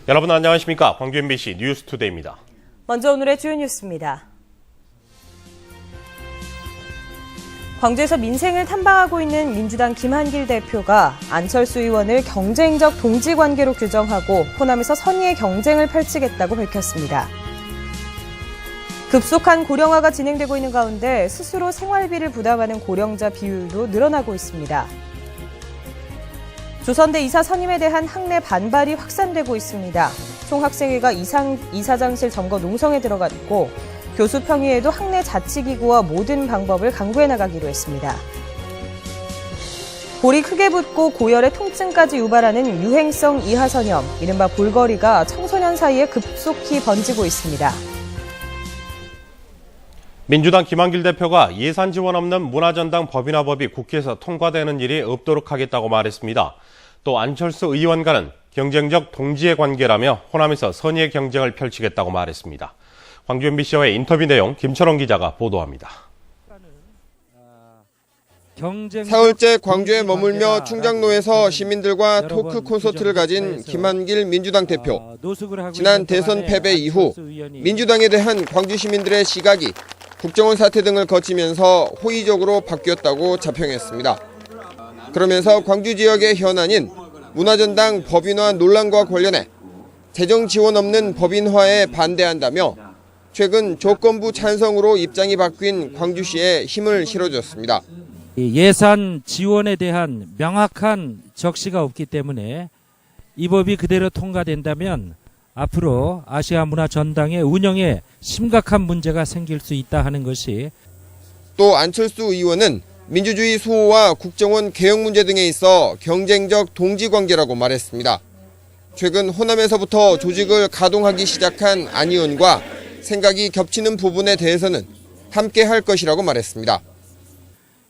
여러분 안녕하십니까? 광주 MBC 뉴스투데이입니다. 먼저 오늘의 주요 뉴스입니다. 광주에서 민생을 탐방하고 있는 민주당 김한길 대표가 안철수 의원을 경쟁적 동지관계로 규정하고 호남에서 선의의 경쟁을 펼치겠다고 밝혔습니다. 급속한 고령화가 진행되고 있는 가운데 스스로 생활비를 부담하는 고령자 비율도 늘어나고 있습니다. 조선대 이사 선임에 대한 학내 반발이 확산되고 있습니다. 총학생회가 이사장실 점거 농성에 들어갔고 교수 평의에도 학내 자치기구와 모든 방법을 강구해 나가기로 했습니다. 볼이 크게 붓고 고열의 통증까지 유발하는 유행성 이하선염, 이른바 볼거리가 청소년 사이에 급속히 번지고 있습니다. 민주당 김한길 대표가 예산 지원 없는 문화전당 법인화법이 국회에서 통과되는 일이 없도록 하겠다고 말했습니다. 또 안철수 의원과는 경쟁적 동지의 관계라며 호남에서 선의의 경쟁을 펼치겠다고 말했습니다. 광주 MBC와의 인터뷰 내용 김철원 기자가 보도합니다. 사흘째 광주에 머물며 충장로에서 시민들과 토크 콘서트를 가진 김한길 민주당 대표. 지난 대선 패배 이후 민주당에 대한 광주 시민들의 시각이 국정원 사태 등을 거치면서 호의적으로 바뀌었다고 자평했습니다. 그러면서 광주 지역의 현안인 문화전당 법인화 논란과 관련해 재정 지원 없는 법인화에 반대한다며 최근 조건부 찬성으로 입장이 바뀐 광주시에 힘을 실어줬습니다. 예산 지원에 대한 명확한 적시가 없기 때문에 이 법이 그대로 통과된다면 앞으로 아시아 문화전당의 운영에 심각한 문제가 생길 수 있다 하는 것이. 또 안철수 의원은 민주주의 수호와 국정원 개혁 문제 등에 있어 경쟁적 동지관계라고 말했습니다. 최근 호남에서부터 조직을 가동하기 시작한 안 의원과 생각이 겹치는 부분에 대해서는 함께 할 것이라고 말했습니다.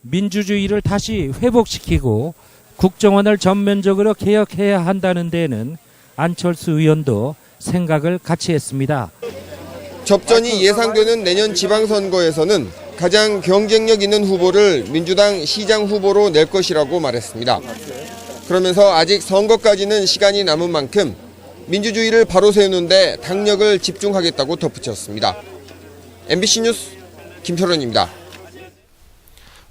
민주주의를 다시 회복시키고 국정원을 전면적으로 개혁해야 한다는 데에는 안철수 의원도 생각을 같이 했습니다. 접전이 예상되는 내년 지방선거에서는 가장 경쟁력 있는 후보를 민주당 시장 후보로 낼 것이라고 말했습니다. 그러면서 아직 선거까지는 시간이 남은 만큼 민주주의를 바로 세우는 데 당력을 집중하겠다고 덧붙였습니다. MBC 뉴스 김철원입니다.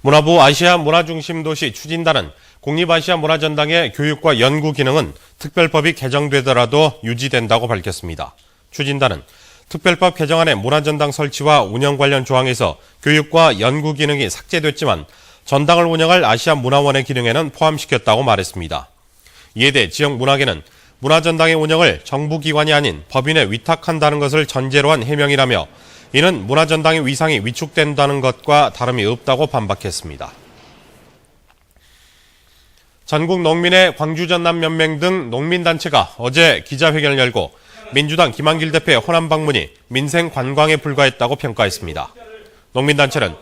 문화부 아시아 문화중심도시 추진단은 국립아시아 문화전당의 교육과 연구 기능은 특별법이 개정되더라도 유지된다고 밝혔습니다. 추진단은 특별법 개정안의 문화전당 설치와 운영 관련 조항에서 교육과 연구 기능이 삭제됐지만 전당을 운영할 아시아 문화원의 기능에는 포함시켰다고 말했습니다. 이에 대해 지역 문화계는 문화전당의 운영을 정부기관이 아닌 법인에 위탁한다는 것을 전제로 한 해명이라며 이는 문화전당의 위상이 위축된다는 것과 다름이 없다고 반박했습니다. 전국 농민의 광주 전남 연맹 등 농민단체가 어제 기자회견을 열고 민주당 김한길 대표의 호남 방문이 민생 관광에 불과했다고 평가했습니다. 농민단체는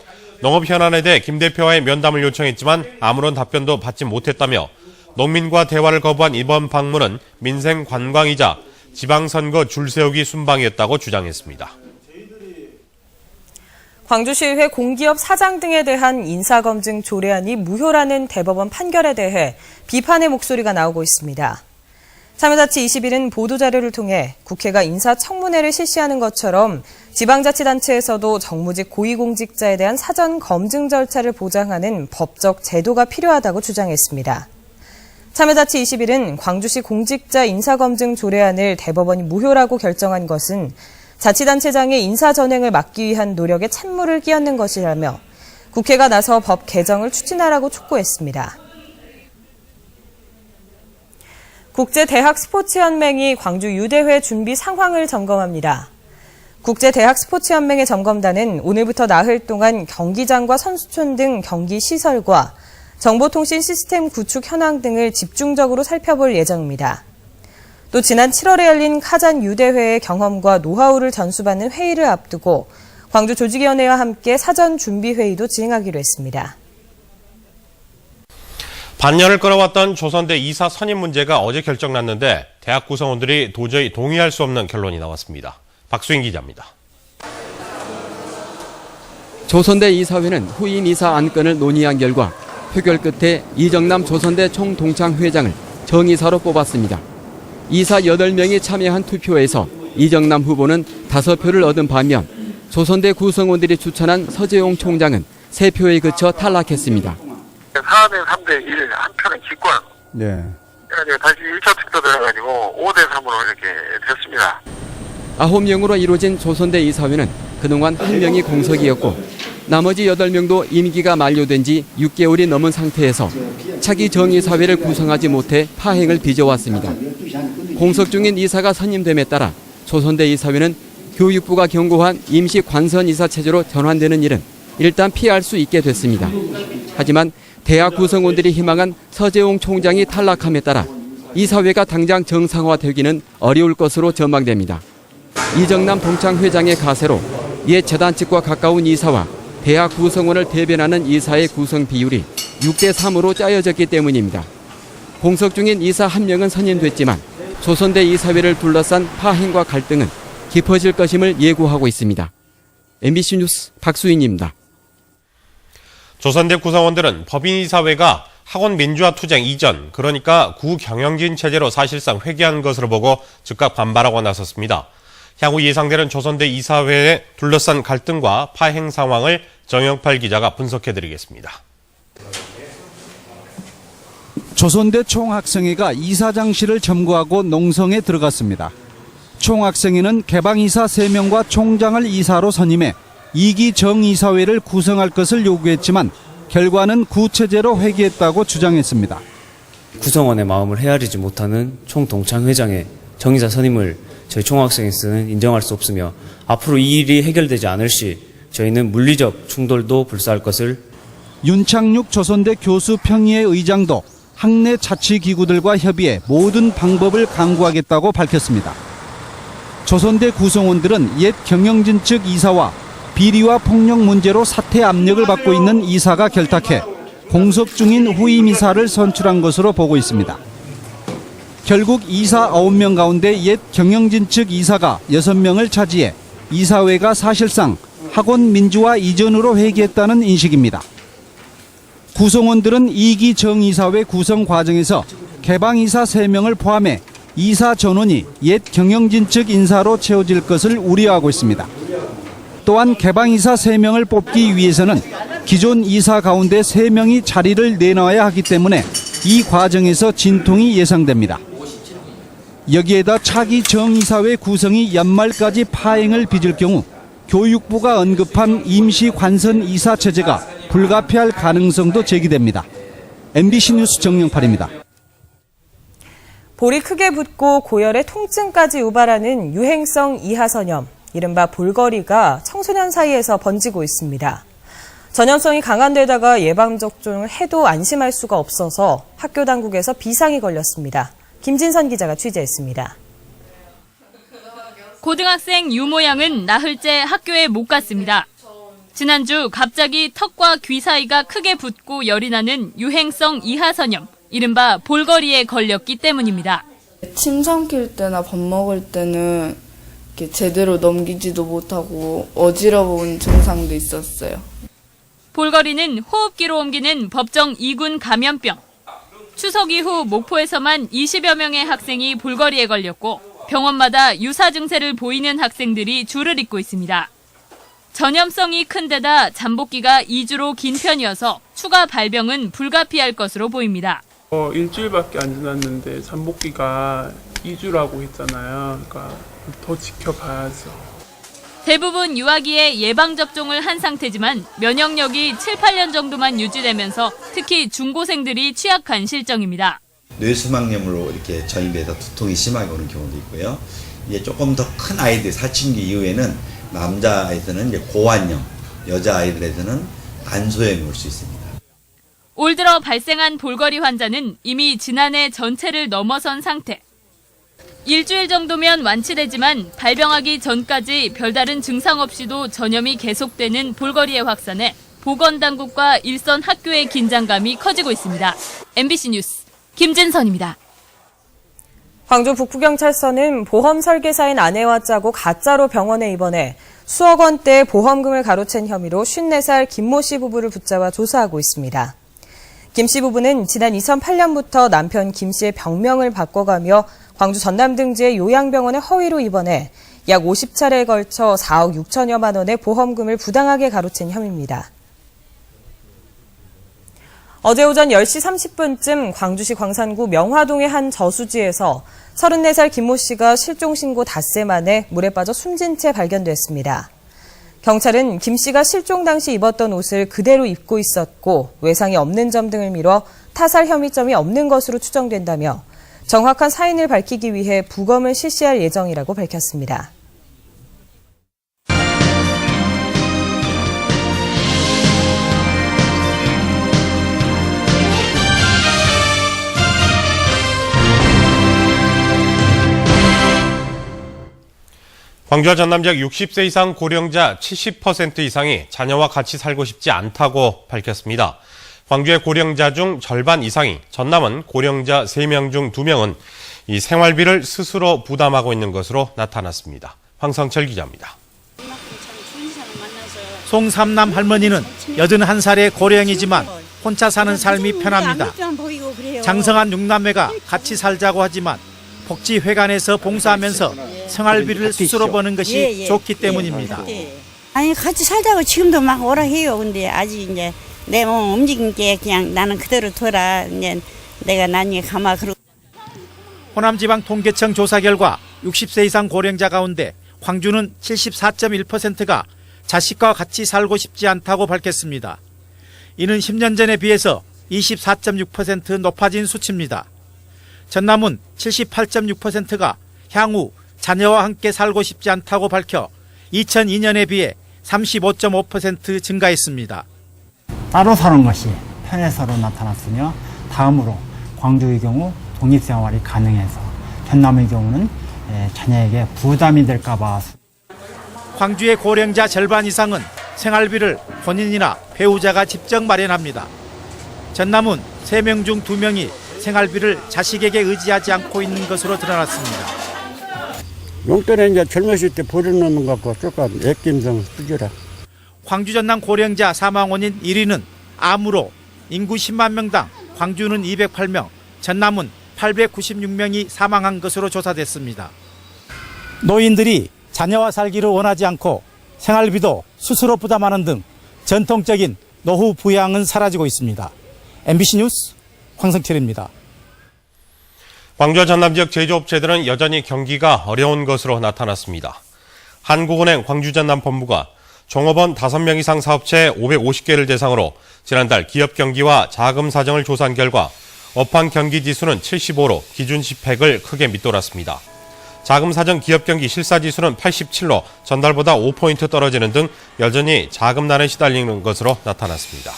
농업 현안에 대해 김 대표와의 면담을 요청했지만 아무런 답변도 받지 못했다며 농민과 대화를 거부한 이번 방문은 민생 관광이자 지방선거 줄 세우기 순방이었다고 주장했습니다. 광주시의회 공기업 사장 등에 대한 인사검증 조례안이 무효라는 대법원 판결에 대해 비판의 목소리가 나오고 있습니다. 참여자치 21은 보도자료를 통해 국회가 인사청문회를 실시하는 것처럼 지방자치단체에서도 정무직 고위공직자에 대한 사전 검증 절차를 보장하는 법적 제도가 필요하다고 주장했습니다. 참여자치 21은 광주시 공직자 인사검증 조례안을 대법원이 무효라고 결정한 것은 자치단체장의 인사전횡을 막기 위한 노력에 찬물을 끼얹는 것이라며 국회가 나서 법 개정을 추진하라고 촉구했습니다. 국제대학스포츠연맹이 광주 유대회 준비 상황을 점검합니다. 국제대학스포츠연맹의 점검단은 오늘부터 나흘 동안 경기장과 선수촌 등 경기 시설과 정보통신 시스템 구축 현황 등을 집중적으로 살펴볼 예정입니다. 또 지난 7월에 열린 카잔 유대회의 경험과 노하우를 전수받는 회의를 앞두고 광주 조직위원회와 함께 사전 준비 회의도 진행하기로 했습니다. 반년을 끌어왔던 조선대 이사 선임 문제가 어제 결정났는데 대학 구성원들이 도저히 동의할 수 없는 결론이 나왔습니다. 박수인 기자입니다. 조선대 이사회는 후임 이사 안건을 논의한 결과 표결 끝에 이정남 조선대 총동창 회장을 정이사로 뽑았습니다. 이사 8명이 참여한 투표에서 이정남 후보는 5표를 얻은 반면 조선대 구성원들이 추천한 서재용 총장은 3표에 그쳐 탈락했습니다. 4대 3대 1, 한 표는 기권. 네. 그래가지고 다시 1차 투표 들어가지고 5대 3으로 이렇게 됐습니다. 9명으로 이루어진 조선대 이사회는 그동안 1명이 공석이었고 나머지 8명도 임기가 만료된 지 6개월이 넘은 상태에서 차기 정의사회를 구성하지 못해 파행을 빚어왔습니다. 공석 중인 이사가 선임됨에 따라 조선대 이사회는 교육부가 경고한 임시 관선 이사 체제로 전환되는 일은 일단 피할 수 있게 됐습니다. 하지만 대학 구성원들이 희망한 서재용 총장이 탈락함에 따라 이사회가 당장 정상화되기는 어려울 것으로 전망됩니다. 이정남 동창 회장의 가세로 옛 재단 측과 가까운 이사와 대학 구성원을 대변하는 이사의 구성 비율이 6대 3으로 짜여졌기 때문입니다. 공석 중인 이사 1명은 선임됐지만 조선대 이사회를 둘러싼 파행과 갈등은 깊어질 것임을 예고하고 있습니다. MBC 뉴스 박수인입니다. 조선대 구성원들은 법인이사회가 학원 민주화 투쟁 이전, 그러니까 구경영진 체제로 사실상 회귀한 것으로 보고 즉각 반발하고 나섰습니다. 향후 예상되는 조선대 이사회에 둘러싼 갈등과 파행 상황을 정영팔 기자가 분석해드리겠습니다. 조선대 총학생회가 이사장실을 점거하고 농성에 들어갔습니다. 총학생회는 개방이사 3명과 총장을 이사로 선임해 2기 정이사회를 구성할 것을 요구했지만 결과는 구체제로 회귀했다고 주장했습니다. 구성원의 마음을 헤아리지 못하는 총동창회장의 정이사 선임을 저희 총학생회에서는 인정할 수 없으며 앞으로 이 일이 해결되지 않을 시 저희는 물리적 충돌도 불사할 것을. 윤창육 조선대 교수 평의회 의장도 학내 자치기구들과 협의해 모든 방법을 강구하겠다고 밝혔습니다. 조선대 구성원들은 옛 경영진 측 이사와 비리와 폭력 문제로 사퇴 압력을 받고 있는 이사가 결탁해 공석 중인 후임 이사를 선출한 것으로 보고 있습니다. 결국 이사 9명 가운데 옛 경영진 측 이사가 6명을 차지해 이사회가 사실상 학원 민주화 이전으로 회귀했다는 인식입니다. 구성원들은 2기 정이사회 구성 과정에서 개방이사 3명을 포함해 이사 전원이 옛 경영진 측 인사로 채워질 것을 우려하고 있습니다. 또한 개방이사 3명을 뽑기 위해서는 기존 이사 가운데 3명이 자리를 내놔야 하기 때문에 이 과정에서 진통이 예상됩니다. 여기에다 차기 정이사회 구성이 연말까지 파행을 빚을 경우 교육부가 언급한 임시 관선 이사 체제가 불가피할 가능성도 제기됩니다. MBC 뉴스 정영팔입니다. 볼이 크게 붓고 고열에 통증까지 유발하는 유행성 이하선염, 이른바 볼거리가 청소년 사이에서 번지고 있습니다. 전염성이 강한 데다가 예방접종을 해도 안심할 수가 없어서 학교 당국에서 비상이 걸렸습니다. 김진선 기자가 취재했습니다. 고등학생 유모 양은 나흘째 학교에 못 갔습니다. 지난주 갑자기 턱과 귀 사이가 크게 붓고 열이 나는 유행성 이하선염, 이른바 볼거리에 걸렸기 때문입니다. 침 삼킬 때나 밥 먹을 때는 이렇게 제대로 넘기지도 못하고 어지러운 증상도 있었어요. 볼거리는 호흡기로 옮기는 법정 2군 감염병. 추석 이후 목포에서만 20여 명의 학생이 볼거리에 걸렸고 병원마다 유사 증세를 보이는 학생들이 줄을 잇고 있습니다. 전염성이 큰 데다 잠복기가 2주로 긴 편이어서 추가 발병은 불가피할 것으로 보입니다. 일주일밖에 안 지났는데 잠복기가 2주라고 했잖아요. 그러니까 더 지켜봐야죠. 대부분 유아기에 예방접종을 한 상태지만 면역력이 7, 8년 정도만 유지되면서 특히 중고생들이 취약한 실정입니다. 뇌수막염으로 이렇게 전입돼서 두통이 심하게 오는 경우도 있고요. 이제 조금 더 큰 아이들, 사춘기 이후에는 남자아이들은 이제 고환염, 여자아이들에서는 난소염이 올 수 있습니다. 올 들어 발생한 볼거리 환자는 이미 지난해 전체를 넘어선 상태. 일주일 정도면 완치되지만 발병하기 전까지 별다른 증상 없이도 전염이 계속되는 볼거리의 확산에 보건당국과 일선 학교의 긴장감이 커지고 있습니다. MBC 뉴스 김진선입니다. 광주 북부경찰서는 보험 설계사인 아내와 짜고 가짜로 병원에 입원해 수억 원대 보험금을 가로챈 혐의로 54살 김모 씨 부부를 붙잡아 조사하고 있습니다. 김 씨 부부는 지난 2008년부터 남편 김 씨의 병명을 바꿔가며 광주 전남 등지의 요양병원에 허위로 입원해 약 50차례에 걸쳐 4억 6천여만 원의 보험금을 부당하게 가로챈 혐의입니다. 어제 오전 10시 30분쯤 광주시 광산구 명화동의 한 저수지에서 34살 김모 씨가 실종신고 닷새 만에 물에 빠져 숨진 채 발견됐습니다. 경찰은 김 씨가 실종 당시 입었던 옷을 그대로 입고 있었고 외상이 없는 점 등을 미뤄 타살 혐의점이 없는 것으로 추정된다며 정확한 사인을 밝히기 위해 부검을 실시할 예정이라고 밝혔습니다. 광주와 전남 지역 60세 이상 고령자 70% 이상이 자녀와 같이 살고 싶지 않다고 밝혔습니다. 광주의 고령자 중 절반 이상이, 전남은 고령자 3명 중 2명은 이 생활비를 스스로 부담하고 있는 것으로 나타났습니다. 황성철 기자입니다. 송삼남 할머니는 81살의 고령이지만 혼자 사는 삶이 편합니다. 장성한 6남매가 같이 살자고 하지만 복지회관에서 봉사하면서 생활비를 스스로 버는 것이 좋기 때문입니다. 아니 같이 살자고 지금도 막 오라 해요. 근데 아직 이제 내 몸 움직인 게 그냥 나는 그대로 둬라. 이제 내가 나중에 가마 그러고. 호남지방 통계청 조사 결과 60세 이상 고령자 가운데 광주는 74.1%가 자식과 같이 살고 싶지 않다고 밝혔습니다. 이는 10년 전에 비해서 24.6% 높아진 수치입니다. 전남은 78.6%가 향후 자녀와 함께 살고 싶지 않다고 밝혀 2002년에 비해 35.5% 증가했습니다. 따로 사는 것이 편해서로 나타났으며 다음으로 광주의 경우 독립생활이 가능해서 전남의 경우는 자녀에게 부담이 될까 봐. 광주의 고령자 절반 이상은 생활비를 본인이나 배우자가 직접 마련합니다. 전남은 3명 중 2명이 생활비를 자식에게 의지하지 않고 있는 것으로 드러났습니다. 용돈에 이제 젊었을 때 버려놓는 것 같고 조금 애낌성 쓰더라. 광주 전남 고령자 사망 원인 1위는 암으로 인구 10만 명당 광주는 208명, 전남은 896명이 사망한 것으로 조사됐습니다. 노인들이 자녀와 살기를 원하지 않고 생활비도 스스로 부담하는 등 전통적인 노후 부양은 사라지고 있습니다. MBC 뉴스 황성철입니다. 광주와 전남 지역 제조업체들은 여전히 경기가 어려운 것으로 나타났습니다. 한국은행 광주 전남 본부가 종업원 5명 이상 사업체 550개를 대상으로 지난달 기업 경기와 자금 사정을 조사한 결과 업황 경기 지수는 75로 기준 시팩을 크게 밑돌았습니다. 자금 사정 기업 경기 실사 지수는 87로 전달보다 5포인트 떨어지는 등 여전히 자금난에 시달리는 것으로 나타났습니다.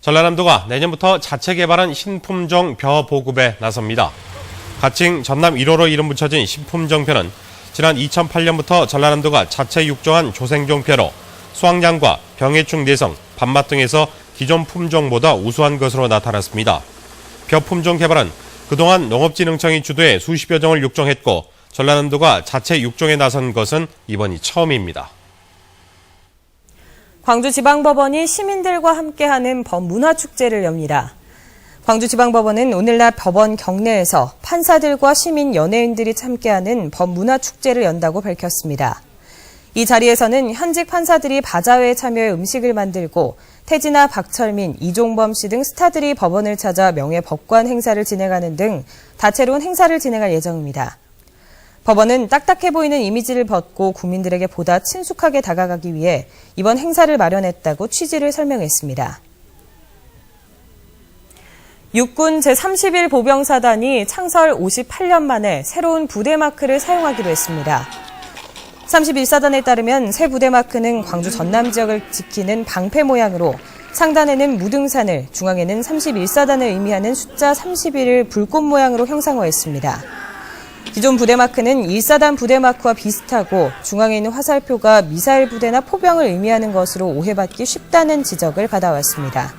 전라남도가 내년부터 자체 개발한 신품종 벼 보급에 나섭니다. 가칭 전남 1호로 이름 붙여진 신품종 벼는 지난 2008년부터 전라남도가 자체 육종한 조생종 벼로 수확량과 병해충 내성, 밥맛 등에서 기존 품종보다 우수한 것으로 나타났습니다. 벼 품종 개발은 그동안 농업진흥청이 주도해 수십여 종을 육종했고 전라남도가 자체 육종에 나선 것은 이번이 처음입니다. 광주지방법원이 시민들과 함께하는 법문화축제를 엽니다. 광주지방법원은 오늘날 법원 경내에서 판사들과 시민, 연예인들이 함께하는 법문화축제를 연다고 밝혔습니다. 이 자리에서는 현직 판사들이 바자회에 참여해 음식을 만들고 태진아, 박철민, 이종범 씨 등 스타들이 법원을 찾아 명예법관 행사를 진행하는 등 다채로운 행사를 진행할 예정입니다. 법원은 딱딱해 보이는 이미지를 벗고 국민들에게 보다 친숙하게 다가가기 위해 이번 행사를 마련했다고 취지를 설명했습니다. 육군 제31 보병사단이 창설 58년 만에 새로운 부대 마크를 사용하기로 했습니다. 31사단에 따르면 새 부대 마크는 광주 전남 지역을 지키는 방패 모양으로 상단에는 무등산을, 중앙에는 31사단을 의미하는 숫자 31을 불꽃 모양으로 형상화했습니다. 기존 부대 마크는 1사단 부대 마크와 비슷하고 중앙에 있는 화살표가 미사일 부대나 포병을 의미하는 것으로 오해받기 쉽다는 지적을 받아왔습니다.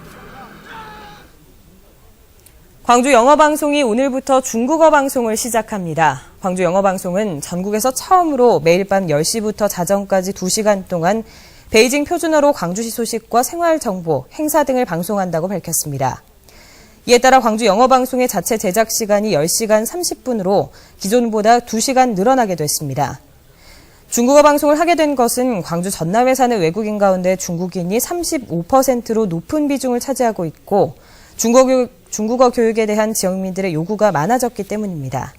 광주 영어방송이 오늘부터 중국어 방송을 시작합니다. 광주 영어방송은 전국에서 처음으로 매일 밤 10시부터 자정까지 2시간 동안 베이징 표준어로 광주시 소식과 생활 정보, 행사 등을 방송한다고 밝혔습니다. 이에 따라 광주 영어방송의 자체 제작 시간이 10시간 30분으로 기존보다 2시간 늘어나게 됐습니다. 중국어 방송을 하게 된 것은 광주 전남에 사는 외국인 가운데 중국인이 35%로 높은 비중을 차지하고 있고 중국어 교육에 대한 지역민들의 요구가 많아졌기 때문입니다.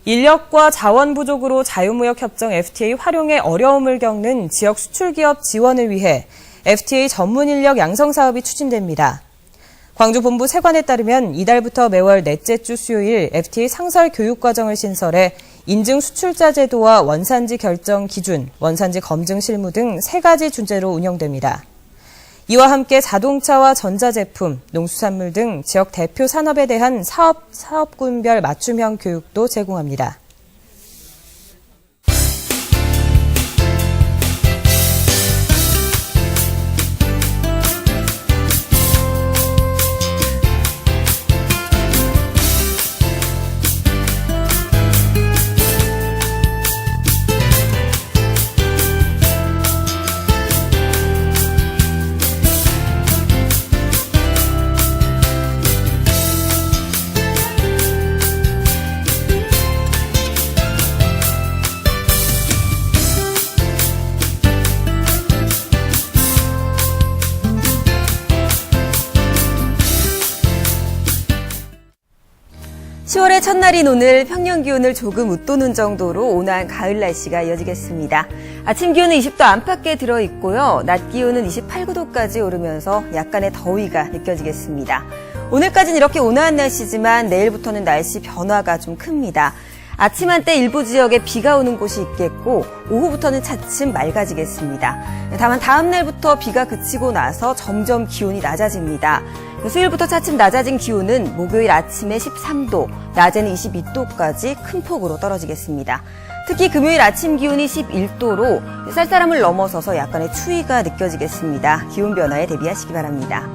인력과 자원 부족으로 자유무역협정 FTA 활용에 어려움을 겪는 지역 수출기업 지원을 위해 FTA 전문 인력 양성 사업이 추진됩니다. 광주 본부 세관에 따르면 이달부터 매월 넷째 주 수요일 FTA 상설 교육과정을 신설해 인증 수출자 제도와 원산지 결정 기준, 원산지 검증 실무 등 3가지 주제로 운영됩니다. 이와 함께 자동차와 전자제품, 농수산물 등 지역 대표 산업에 대한 사업군별 맞춤형 교육도 제공합니다. (10월의) 첫날인 오늘 평년 기온을 조금 웃도는 정도로 온화한 가을 날씨가 이어지겠습니다. 아침 기온은 20도 안팎에 들어있고요. 낮 기온은 28, 9도까지 오르면서 약간의 더위가 느껴지겠습니다. 오늘까지는 이렇게 온화한 날씨지만 내일부터는 날씨 변화가 좀 큽니다. 아침 한때 일부 지역에 비가 오는 곳이 있겠고 오후부터는 차츰 맑아지겠습니다. 다만 다음 날부터 비가 그치고 나서 점점 기온이 낮아집니다. 수요일부터 차츰 낮아진 기온은 목요일 아침에 13도, 낮에는 22도까지 큰 폭으로 떨어지겠습니다. 특히 금요일 아침 기온이 11도로 쌀쌀함을 넘어서서 약간의 추위가 느껴지겠습니다. 기온 변화에 대비하시기 바랍니다.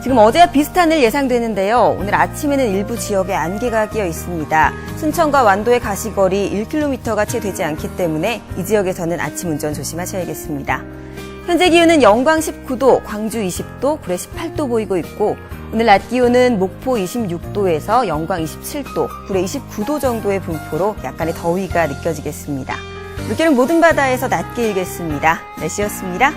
지금 어제와 비슷한 일 예상되는데요. 오늘 아침에는 일부 지역에 안개가 끼어 있습니다. 순천과 완도의 가시거리 1km가 채 되지 않기 때문에 이 지역에서는 아침 운전 조심하셔야겠습니다. 현재 기온은 영광 19도, 광주 20도, 구례 18도 보이고 있고 오늘 낮 기온은 목포 26도에서 영광 27도, 구례 29도 정도의 분포로 약간의 더위가 느껴지겠습니다. 물결은 모든 바다에서 낮게 일겠습니다. 날씨였습니다.